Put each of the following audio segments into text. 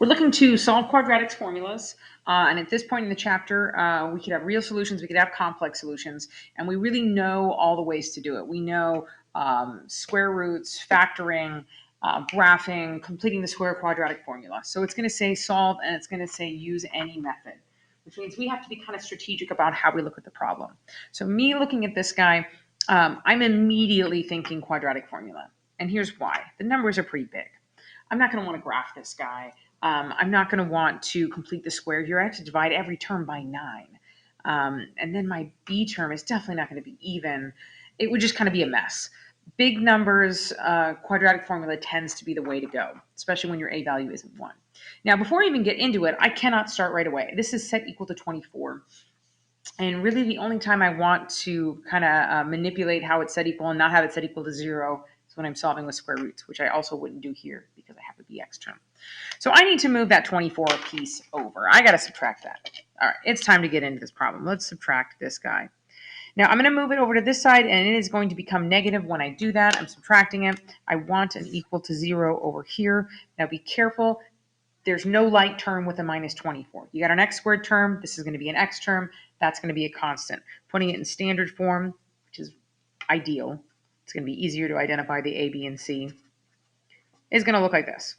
We're looking to solve quadratic formulas, and at this point in the chapter, we could have real solutions, we could have complex solutions, and we really know all the ways to do it. We know square roots, factoring, graphing, completing the square quadratic formula. So it's going to say solve, and it's going to say use any method, which means we have to be kind of strategic about how we look at the problem. So me looking at this guy, I'm immediately thinking quadratic formula, and here's why. The numbers are pretty big. I'm not going to want to graph this guy. I'm not going to want to complete the square here. I have to divide every term by 9. And then my b term is definitely not going to be even. It would just kind of be a mess. Big numbers, quadratic formula tends to be the way to go, especially when your a value isn't 1. Now, before I even get into it, I cannot start right away. This is set equal to 24. And really the only time I want to kind of manipulate how it's set equal and not have it set equal to 0 is when I'm solving with square roots, which I also wouldn't do here because I have a bx term. So I need to move that 24 piece over. I got to subtract that. All right, it's time to get into this problem. Let's subtract this guy. Now I'm going to move it over to this side, and it is going to become negative when I do that. I'm subtracting it. I want an equal to 0 over here. Now be careful. There's no like term with a minus 24. You got an x squared term. This is going to be an x term. That's going to be a constant. Putting it in standard form, which is ideal. It's going to be easier to identify the a, b, and c. Is going to look like this.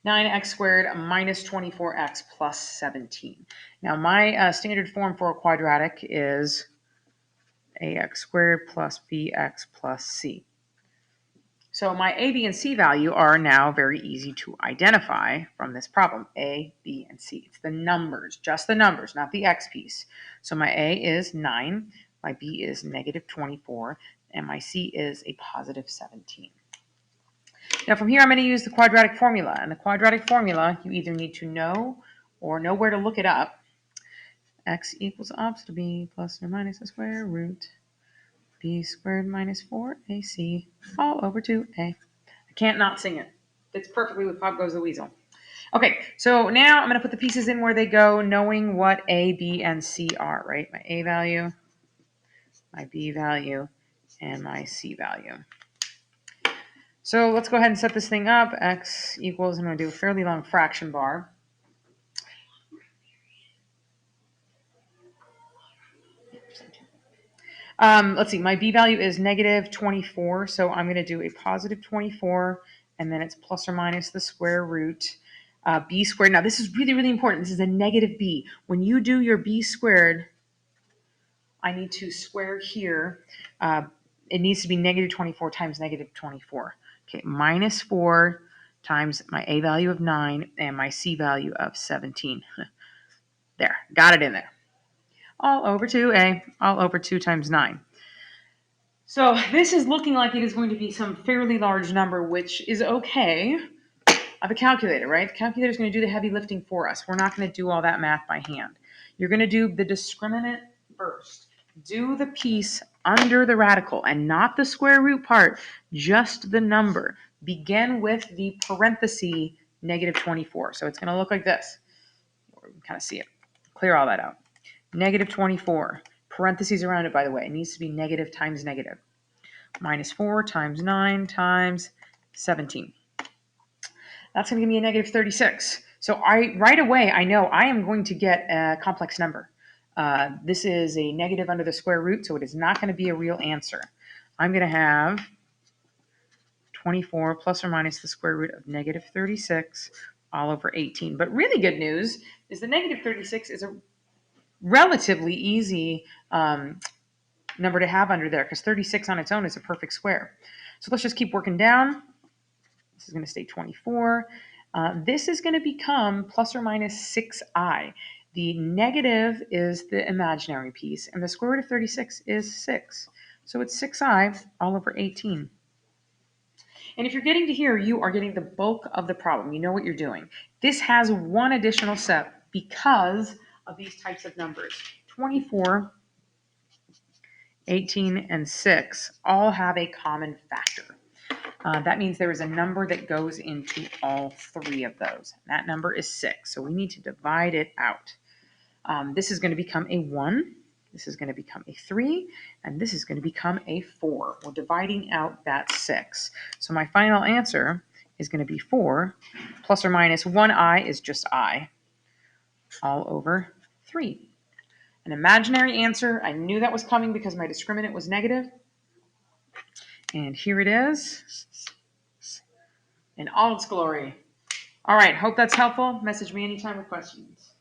9x squared minus 24x plus 17. Now my standard form for a quadratic is ax squared plus bx plus c. So my a, b, and c value are now very easy to identify from this problem. A, b, and c. It's the numbers, just the numbers, not the x piece. So my a is 9, my b is negative 24, and my c is a positive 17. Now from here, I'm going to use the quadratic formula. And the quadratic formula, you either need to know or know where to look it up. X equals opposite of b plus or minus the square root b squared minus 4ac all over 2a. I can't not sing it. Fits perfectly with Pop Goes the Weasel. Okay, so now I'm going to put the pieces in where they go, knowing what a, b, and c are, right? My a value, my b value, and my c value. So let's go ahead and set this thing up. X equals, I'm going to do a fairly long fraction bar. Let's see, my b value is negative 24, so I'm going to do a positive 24, and then it's plus or minus the square root b squared. Now, this is really, really important. This is a negative b. When you do your b squared, I need to square here. It needs to be negative 24 times negative 24. Okay, minus 4 times my a value of 9 and my c value of 17. There, got it in there. All over 2a, all over 2 times 9. So this is looking like it is going to be some fairly large number, which is okay. I have a calculator, right? The calculator is going to do the heavy lifting for us. We're not going to do all that math by hand. You're going to do the discriminant first. Do the piece under the radical and not the square root part, just the number. Begin with the parenthesis negative 24. So it's going to look like this. You can kind of see it. Clear all that out. Negative 24. Parentheses around it, by the way. It needs to be negative times negative. Minus 4 times 9 times 17. That's going to give me a negative 36. So right away, I know I am going to get a complex number. This is a negative under the square root, so it is not going to be a real answer. I'm going to have 24 plus or minus the square root of negative 36 all over 18. But really good news is the negative 36 is a relatively easy number to have under there because 36 on its own is a perfect square. So let's just keep working down. This is going to stay 24. This is going to become plus or minus 6i. The negative is the imaginary piece, and the square root of 36 is 6. So it's 6i all over 18. And if you're getting to here, you are getting the bulk of the problem. You know what you're doing. This has one additional step because of these types of numbers. 24, 18, and 6 all have a common factor. That means there is a number that goes into all 3 of those. That number is 6, so we need to divide it out. This is going to become a 1, this is going to become a 3, and this is going to become a 4. We're dividing out that 6. So my final answer is going to be 4 plus or minus 1I is just I, all over 3. An imaginary answer. I knew that was coming because my discriminant was negative. And here it is in all its glory. All right, hope that's helpful. Message me anytime with questions.